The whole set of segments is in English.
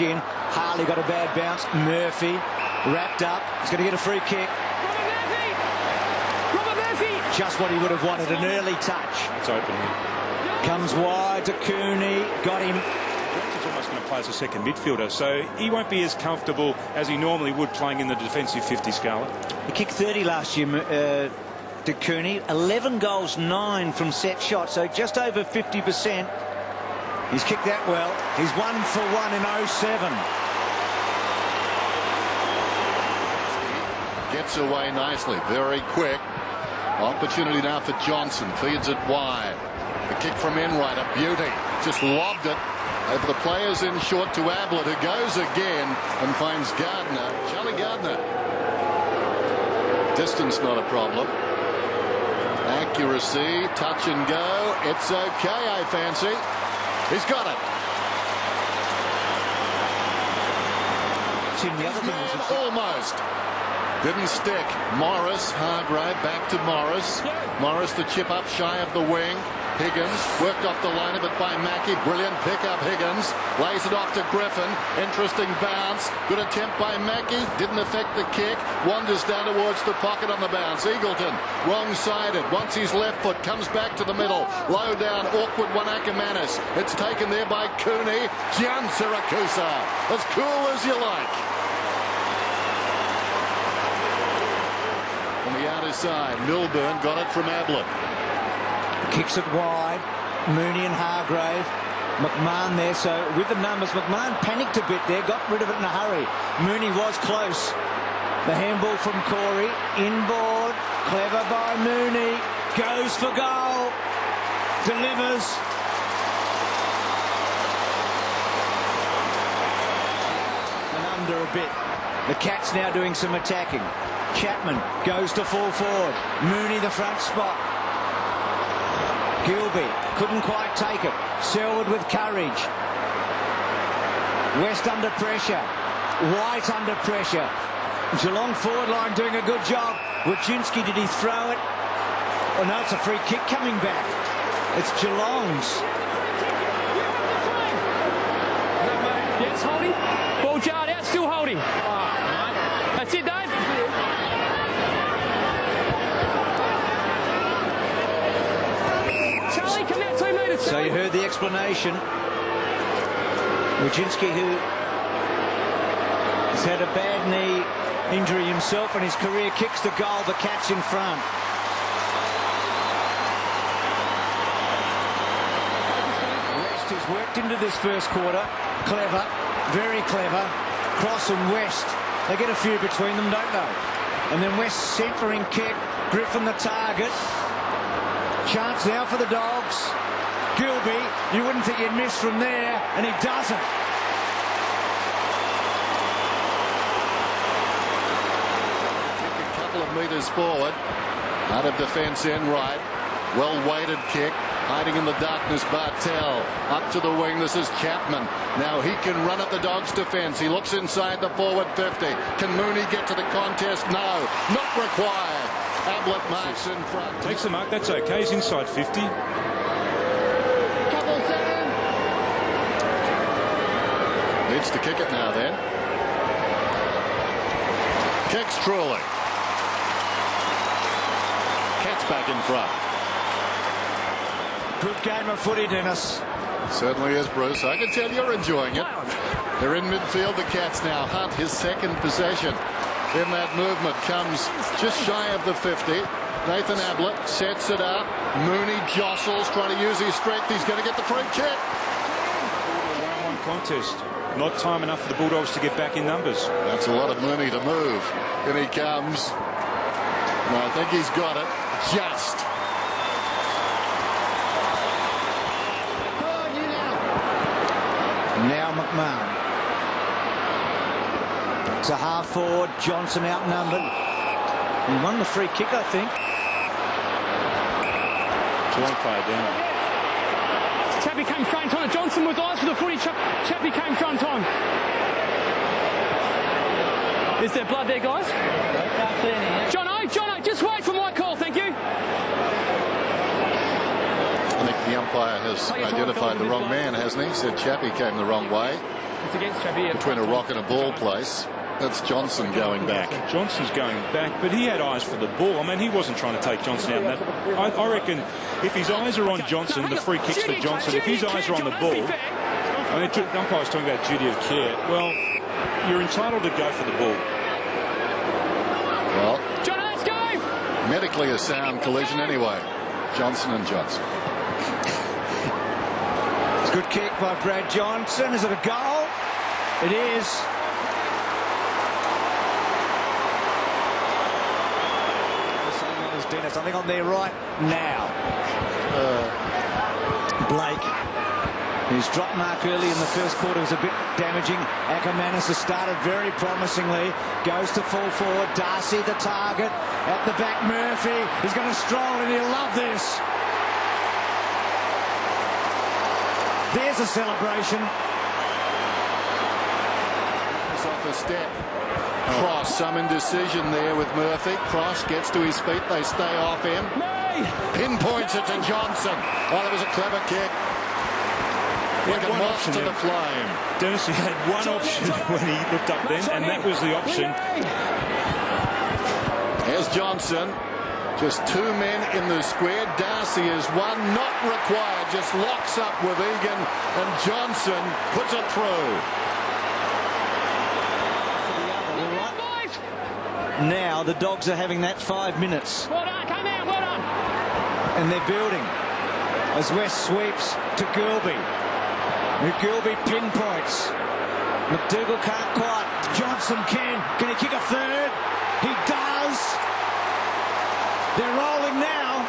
In. Harley got a bad bounce. Murphy wrapped up. He's going to get a free kick. Robert Murphy! Just what he would have wanted, an early touch. It's open here. Comes wide to Cooney. Got him. He's almost going to play as a second midfielder, so he won't be as comfortable as he normally would playing in the defensive 50 scala. He kicked 30 last year, to Cooney. 11 goals, 9 from set shots, so just over 50%. He's kicked that well. He's 1 for 1 in 07. Gets away nicely, very quick. Opportunity now for Johnson. Feeds it wide. The kick from Enright, a beauty. Just lobbed it over the players in short to Ablett, who goes again and finds Gardner. Charlie Gardner. Distance not a problem. Accuracy, touch and go. It's okay, I fancy. He's got it. The other thing is almost. Didn't stick. Morris, Hargrave, back to Morris. Morris the chip up shy of the wing. Higgins worked off the line of it by Mackey. Brilliant pick up Higgins. Lays it off to Griffin. Interesting bounce. Good attempt by Mackey. Didn't affect the kick. Wanders down towards the pocket on the bounce. Eagleton wrong-sided. Once his left foot comes back to the middle. Low down. Awkward one Ackermanis. It's taken there by Cooney. Gian Siracusa. As cool as you like. On the outer side, Milburn got it from Ablett. Kicks it wide. Mooney and Hargrave. McMahon there, so with the numbers, McMahon panicked a bit there, got rid of it in a hurry. Mooney was close. The handball from Corey. Inboard. Clever by Mooney. Goes for goal. Delivers. And under a bit. The Cats now doing some attacking. Chapman goes to full forward. Mooney the front spot. Gilby couldn't quite take it. Selwood with courage. West under pressure. White under pressure. Geelong forward line doing a good job. Wojcinski, did he throw it? Oh no, it's a free kick coming back. It's Geelong's. Yes, holding. Ball jarred out, still holding. That's it, Dave. Charlie, come out 2 metres. So you heard the explanation. Wojcinski, who has had a bad knee injury himself in his career, kicks the goal. The Cats in front. West has worked into this first quarter. Clever, very clever. Cross and West. They get a few between them, don't they? And then West centering kick. Griffin the target. Chance now for the Dogs. Gilby, you wouldn't think he'd miss from there, and he doesn't. A couple of metres forward. Out of defence in right. Well-weighted kick. Hiding in the darkness, Bartel. Up to the wing, this is Chapman. Now he can run at the Dogs' defence. He looks inside the forward 50. Can Mooney get to the contest? No, not required. Ablett marks in front. Takes the mark, that's okay. He's inside 50. Needs to kick it now then. Kicks truly. Cats back in front. Good game of footy, Dennis. Certainly is, Bruce. I can tell you're enjoying it. They're in midfield, the Cats now. Hunt, his second possession in that movement, comes just shy of the 50. Nathan Ablett sets it up. Mooney jostles, trying to use his strength. He's going to get the free kick. 1-1 contest. Not time enough for the Bulldogs to get back in numbers. That's a lot of Mooney to move. In he comes. And I think he's got it. Just. Now McMahon. It's a half forward. Johnson outnumbered. He won the free kick, I think. Geelong player down. Chappie came front on. Johnson was eyes for the footy. Chappie came front on. Is there blood there, guys? Jono, just wait for my call, thank you. I think the umpire has identified the wrong man, hasn't he? Said Chappie came the wrong way. It's against Xavier. Between a rock and a ball place. That's Johnson going back. Johnson's going back, but he had eyes for the ball. I mean, he wasn't trying to take Johnson out in that. I reckon if his eyes are on Johnson, the free kick's for Johnson. If his eyes are on the ball, I mean, the umpire's talking about duty of care. Well, you're entitled to go for the ball. Well, John, let's go! medically a sound collision anyway. Johnson and Johnson. It's a good kick by Brad Johnson. Is it a goal? It is. Dennis, I think on their right now. Blake. His drop mark early in the first quarter was a bit damaging. Ackermanis has started very promisingly. Goes to full forward. Darcy the target. At the back, Murphy. He's going to stroll and he'll love this. There's a celebration. It's off a step. Cross, some indecision there with Murphy. Cross gets to his feet. They stay off him. Pinpoints it to Johnson. Oh, that was a clever kick. Like a moth to the flame. Dennis, he had one option when he looked up then, and that was the option. Here's Johnson. Just two men in the square. Darcy is one, not required. Just locks up with Egan, and Johnson puts it through. Now the Dogs are having that 5 minutes. Well done, come out, well done. And they're building as West sweeps to Gilby. Gilby pinpoints. McDougall can't quite. Johnson can. Can he kick a third? He does. They're rolling now.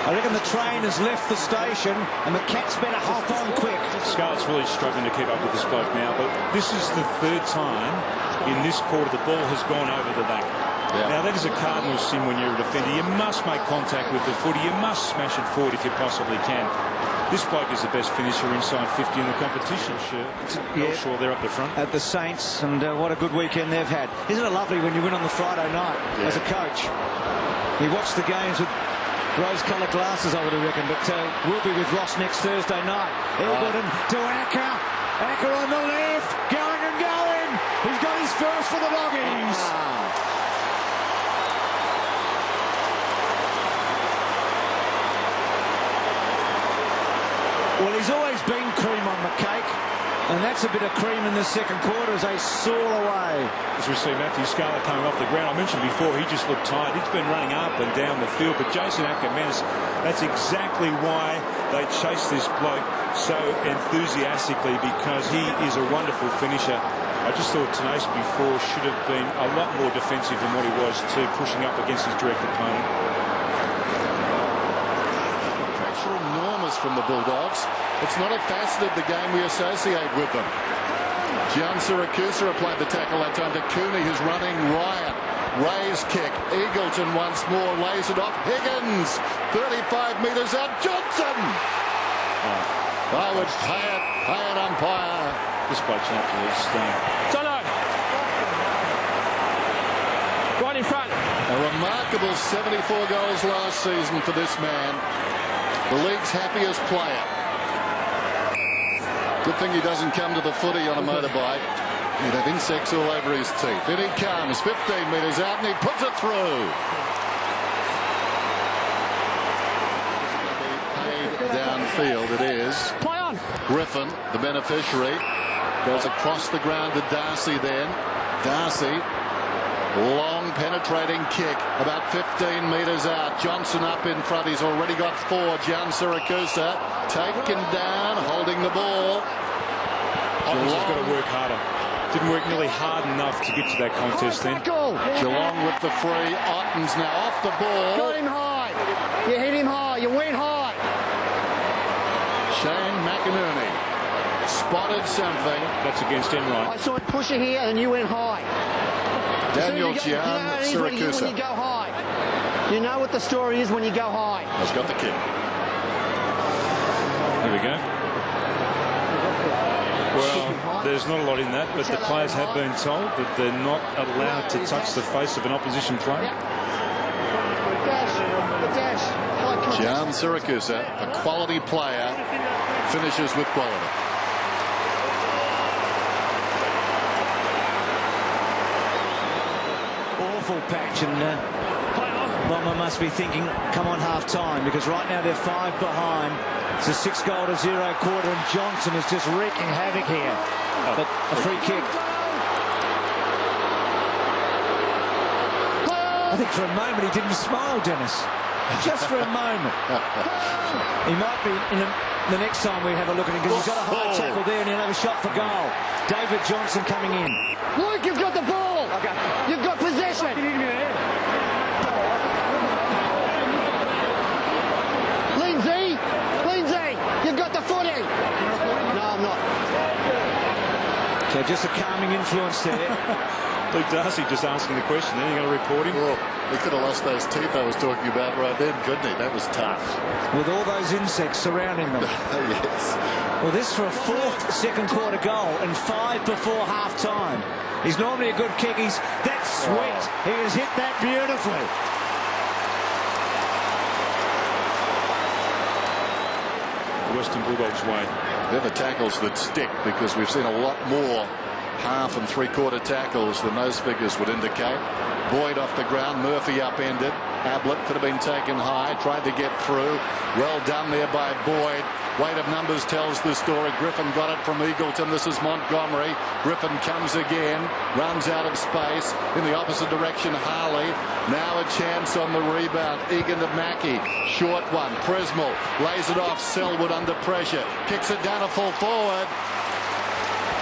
I reckon the train has left the station and the Cats better hop on quick. Scarlett's really struggling to keep up with this bloke now, but this is the third time in this quarter the ball has gone over the back. Yeah. Now, that is a cardinal sin when you're a defender. You must make contact with the footy. You must smash it forward if you possibly can. This bloke is the best finisher inside 50 in the competition, sure. Yeah. Sure, they're up the front. At the Saints, and what a good weekend they've had. Isn't it lovely when you win on the Friday night as a coach? You watch the games with rose-coloured glasses, I would have reckoned, but we'll be with Ross next Thursday night. Elberton to Acker. Acker on the left, going and going. He's got his first for the Doggies. Well, he's always been cream on the cake, and that's a bit of cream in the second quarter as they soar away. As we see Matthew Scarlett coming off the ground, I mentioned before he just looked tired. He's been running up and down the field, but Jason Ackermanis, that's exactly why they chase this bloke so enthusiastically, because he is a wonderful finisher. I just thought Tenace before should have been a lot more defensive than what he was too, pushing up against his direct opponent. Pressure enormous from the Bulldogs. It's not a facet of the game we associate with them. Gian Siracusa applied the tackle that time to Cooney, who's running riot. Ray's kick. Eagleton once more lays it off. Higgins, 35 metres out. Johnson! I would pay it, umpire. This bloke's an absolute star. Jono! Right in front. A remarkable 74 goals last season for this man. The league's happiest player. Good thing he doesn't come to the footy on a motorbike. He'd have insects all over his teeth. In he comes, 15 metres out, and he puts it through. Paid downfield, it is. Play on. Griffin, the beneficiary, goes across the ground to Darcy then. Darcy, long penetrating kick, about 15 metres out. Johnson up in front. He's already got 4. Gian Siracusa taken down, holding the ball. Ottens has got to work harder. Didn't work nearly hard enough to get to that contest then. Geelong with the free. Ottens now off the ball. Got him high. You hit him high. You went high. Shane McInerney spotted something. That's against Enright. I saw it push it here and you went high. Daniel So you know Gian it is when you Siracusa go high. You know what the story is when you go high. has got the kick. Here we go. Well, there's not a lot in that, but the players have been told that they're not allowed to touch the face of an opposition player. Jan Siracusa, a quality player, finishes with quality. Awful patch, and Bomber must be thinking, come on half-time, because right now they're 5 behind. It's a 6-0 quarter, and Johnson is just wreaking havoc here. But a free kick. I think for a moment he didn't smile, Dennis. Just for a moment. He might be in the next time we have a look at him, because he's got a high tackle there and he'll have a shot for goal. David Johnson coming in. Luke, you've got the ball. Okay. You've got possession. Lindsay, you've got the footy. No, I'm not. So just a calming influence there. Luke Darcy just asking the question, then you're going to report him? Well, he could have lost those teeth I was talking about right then, couldn't he? That was tough. With all those insects surrounding them. Yes. Well, this for a 4th second quarter goal and 5 before half-time. He's normally a good kick. That's sweet. He has hit that beautifully. The Western Bulldogs way. They're the tackles that stick, because we've seen a lot more half and three-quarter tackles than those figures would indicate. Boyd off the ground, Murphy upended. Ablett could have been taken high, tried to get through. Well done there by Boyd. Weight of numbers tells the story. Griffin got it from Eagleton. This is Montgomery. Griffin comes again, runs out of space in the opposite direction. Harley now a chance on the rebound. Egan to Mackey, short one. Presnell lays it off. Selwood under pressure, kicks it down a full forward.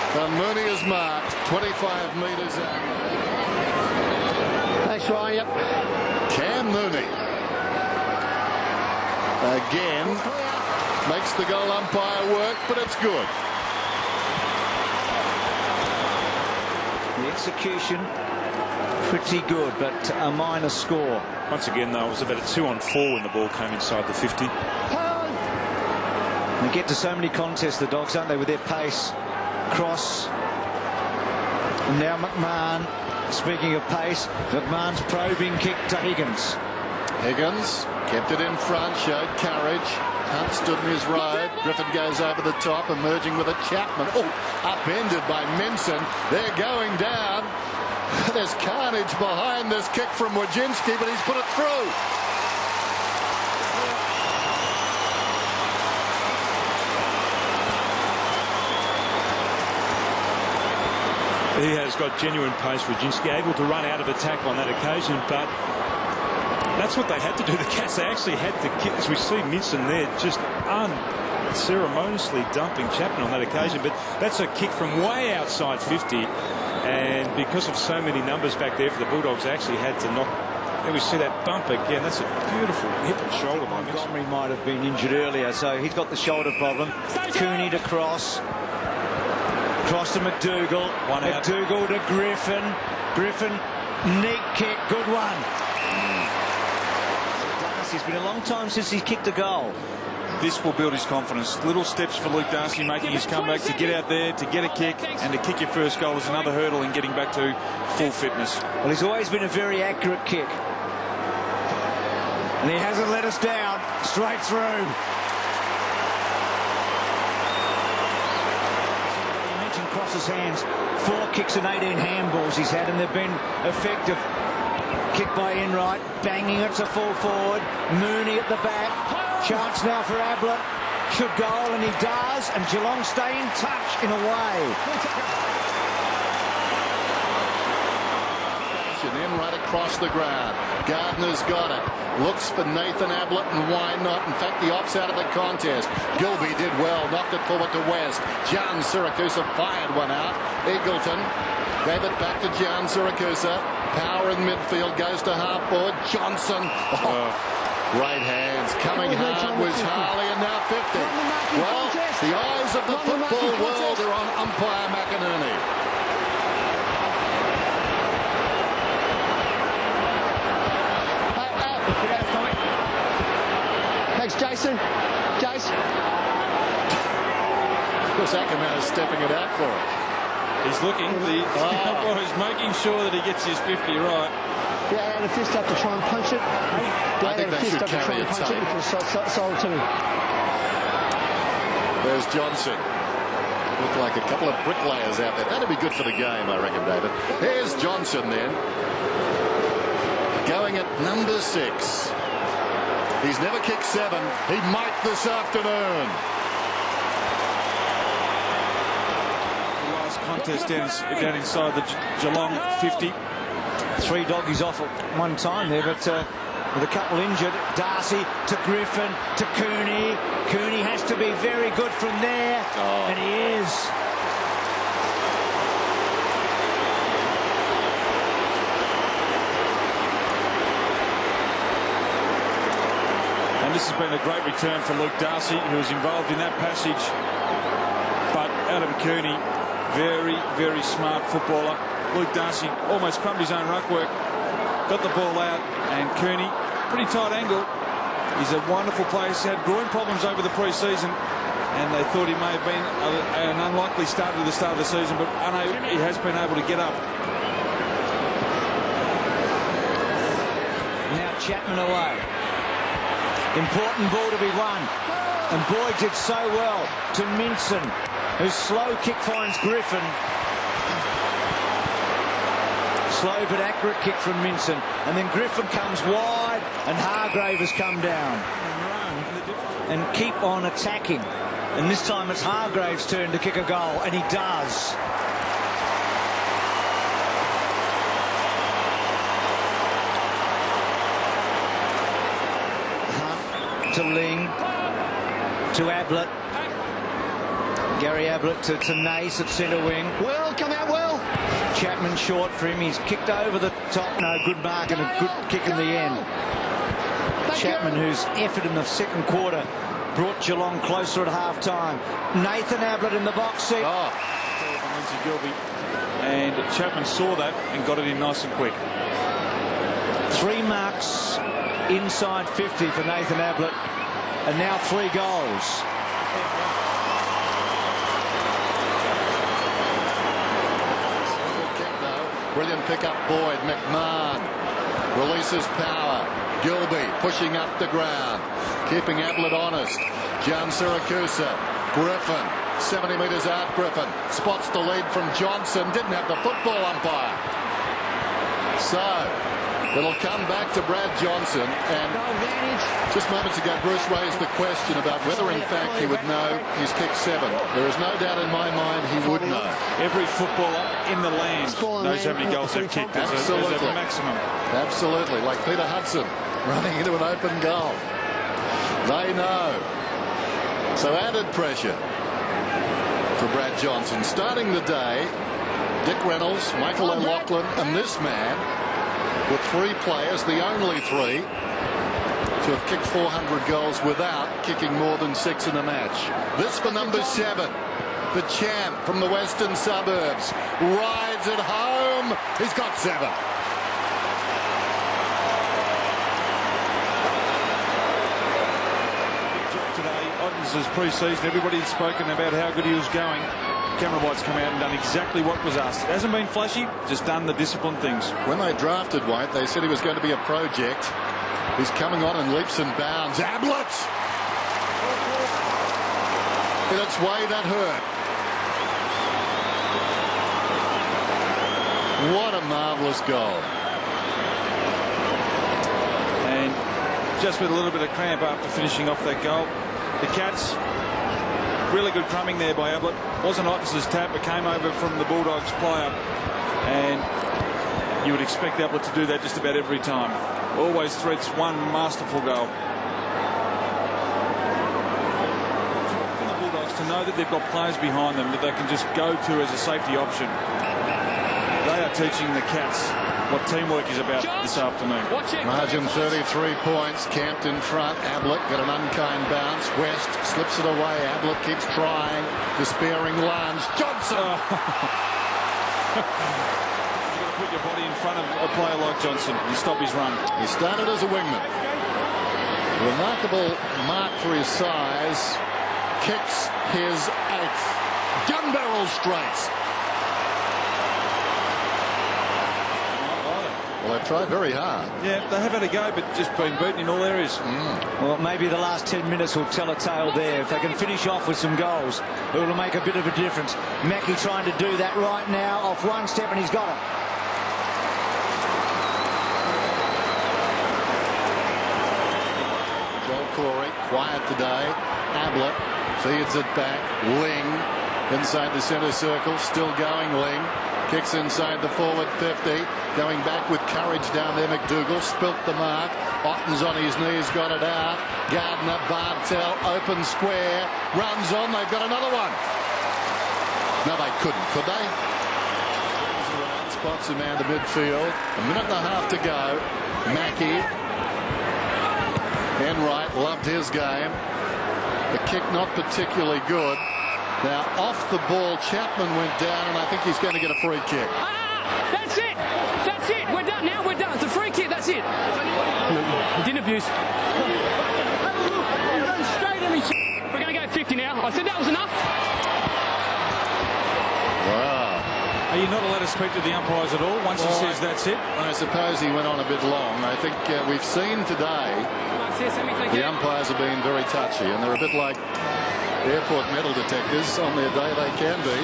And Mooney is marked 25 metres out. Thanks, Ryan. Yep. Cam Mooney again makes the goal umpire work, but it's good. The execution pretty good, but a minor score. Once again, though, it was about a 2-on-4 when the ball came inside the 50. They get to so many contests, the Dogs, don't they, with their pace. Cross. And now McMahon. Speaking of pace, McMahon's probing kick to Higgins. Higgins kept it in front, showed courage. Hunt stood in his road. Griffin goes over the top, emerging with a Chapman. Oh, upended by Minson. They're going down. There's carnage behind this kick from Wojcinski, but he's put it through. He has got genuine pace, Wojcinski, able to run out of attack on that occasion, but that's what they had to do. The Cats, they actually had to kick, as we see Minson there just unceremoniously dumping Chapman on that occasion, but that's a kick from way outside 50, and because of so many numbers back there for the Bulldogs, they actually had to knock. There we see that bump again. That's a beautiful hip and shoulder by Minson. Montgomery might have been injured earlier, so he's got the shoulder problem. Cooney to Cross. Cross to McDougall. McDougall to Griffin. Griffin, neat kick, good one. Darcy's been a long time since he kicked a goal. This will build his confidence. Little steps for Luke Darcy, making his comeback to get out there, to get a kick, and to kick your first goal is another hurdle in getting back to full fitness. Well, he's always been a very accurate kick. And he hasn't let us down. Straight through. Cross's hands, 4 kicks and 18 handballs he's had, and they've been effective. Kick by Enright, banging it to full forward. Mooney at the back. Chance now for Ablett. Should goal, and he does. And Geelong stay in touch in a way. Enright across the ground. Gardner's got it. Looks for Nathan Ablett, and why not? In fact, the op's out of the contest. Gilby did well, knocked it forward to West. Jan Siracusa fired one out. Eagleton gave it back to Jan Siracusa. Power in midfield, goes to half forward. Johnson. Oh, great hands. Coming hard was Harley, and now 50. Well, the eyes of the football world are on umpire McInerney. Thanks, Jason. Jace. Of course, Ackerman is stepping it out for him. He's looking. The umpire is making sure that he gets his 50 right. Dad had a fist up to try and punch it. I think they should carry a tape. Sold to me. There's Johnson. Look like a couple of bricklayers out there. That'd be good for the game, I reckon, David. Here's Johnson then. Going at number 6. He's never kicked 7. He might this afternoon. The last contest down inside the Geelong 50. 3 doggies off at one time there, but with a couple injured. Darcy to Griffin to Cooney. Cooney has to be very good from there, and he is. And this has been a great return for Luke Darcy, who was involved in that passage. But Adam Cooney, very, very smart footballer. Luke Darcy almost crumbed his own ruck work, got the ball out, and Cooney, pretty tight angle. He's a wonderful player. He's had groin problems over the pre-season, and they thought he may have been an unlikely starter at the start of the season, but he has been able to get up. Now Chapman away. Important ball to be won, and Boyd did so well to Minson, whose slow kick finds Griffin. Slow but accurate kick from Minson, and then Griffin comes wide, and Hargrave has come down. And keep on attacking, and this time it's Hargrave's turn to kick a goal, and he does. To Ling, to Ablett, Gary Ablett to Nace at centre wing. Well, come out well. Chapman short for him. He's kicked over the top. No, good mark and a good kick in the end. Chapman, whose effort in the second quarter brought Geelong closer at half-time. Nathan Ablett in the box seat. And Chapman saw that and got it in nice and quick. 3 marks inside 50 for Nathan Ablett, and now 3 goals. Brilliant pick up Boyd. McMahon releases power. Gilby pushing up the ground, keeping Ablett honest. John Siracusa. Griffin 70 metres out. Griffin spots the lead from Johnson. Didn't have the football umpire, so it'll come back to Brad Johnson. And just moments ago Bruce raised the question about whether in fact he would know he's kicked 7. There is no doubt in my mind he would know. Every footballer in the land knows how many goals they've kicked. There's a maximum. Absolutely, like Peter Hudson running into an open goal. They know. So added pressure for Brad Johnson. Starting the day, Dick Reynolds, Michael O'Loughlin, and this man with 3 players, the only 3 to have kicked 400 goals without kicking more than 6 in a match. This for number 7. The champ from the western suburbs rides it home. He's got 7. This is pre-season. Everybody had spoken about how good he was going. Cameron White's come out and done exactly what was asked. It hasn't been flashy, just done the disciplined things. When they drafted White, they said he was going to be a project. He's coming on in leaps and bounds. Ablett! In its way, that hurt. What a marvellous goal. And just with a little bit of cramp after finishing off that goal. The Cats, really good crumbing there by Ablett. Wasn't Ottens' tap, it came over from the Bulldogs player. And you would expect Ablett to do that just about every time. Always threads one masterful goal. For the Bulldogs to know that they've got players behind them that they can just go to as a safety option. They are teaching the Cats what teamwork is about this afternoon. Margin 33 points. Camped in front. Ablett got an unkind bounce. West slips it away. Ablett keeps trying. Despairing lunge. Johnson! You've got to put your body in front of a player like Johnson and stop his run. He started as a wingman. Remarkable mark for his size. Kicks his 8th. Gun barrel straight. Well, they've tried very hard. Yeah, they have had a go, but just been beaten in all areas. Well, maybe the last 10 minutes will tell a tale there. If they can finish off with some goals, it will make a bit of a difference. Mackie trying to do that right now, off one step, and he's got it. Joel Corey, quiet today. Ablett feeds it back. Ling inside the centre circle, still going. Ling kicks inside the forward 50, going back with courage down there. McDougall spilt the mark. Otten's on his knees, got it out. Gardner, Bartel, open square, runs on. They've got another one. No, they couldn't, could they? Spots him out the midfield. A minute and a half to go. Mackie. Enright loved his game. The kick not particularly good. Now off the ball, Chapman went down, and I think he's going to get a free kick. That's it. That's it. We're done now. We're done. It's a free kick. That's it. He didn't abuse. We're going to go 50 now. I said that was enough. Wow. Are you not allowed to speak to the umpires at all once he says that's it? I suppose he went on a bit long. I think we've seen today the umpires have been very touchy, and they're a bit like airport metal detectors. On their day they can be.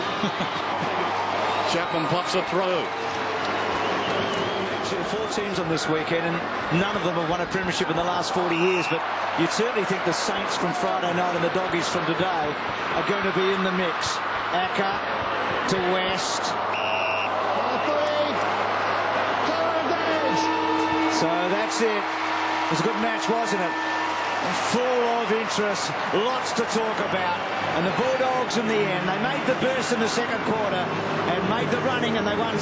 Chapman pops it through. 4 teams on this weekend, and none of them have won a premiership in the last 40 years, but you'd certainly think the Saints from Friday night and the Doggies from today are going to be in the mix. Acker to West. So that's it. It was a good match, wasn't it? Full of interest, lots to talk about. And the Bulldogs in the end, they made the burst in the second quarter and made the running, and they won.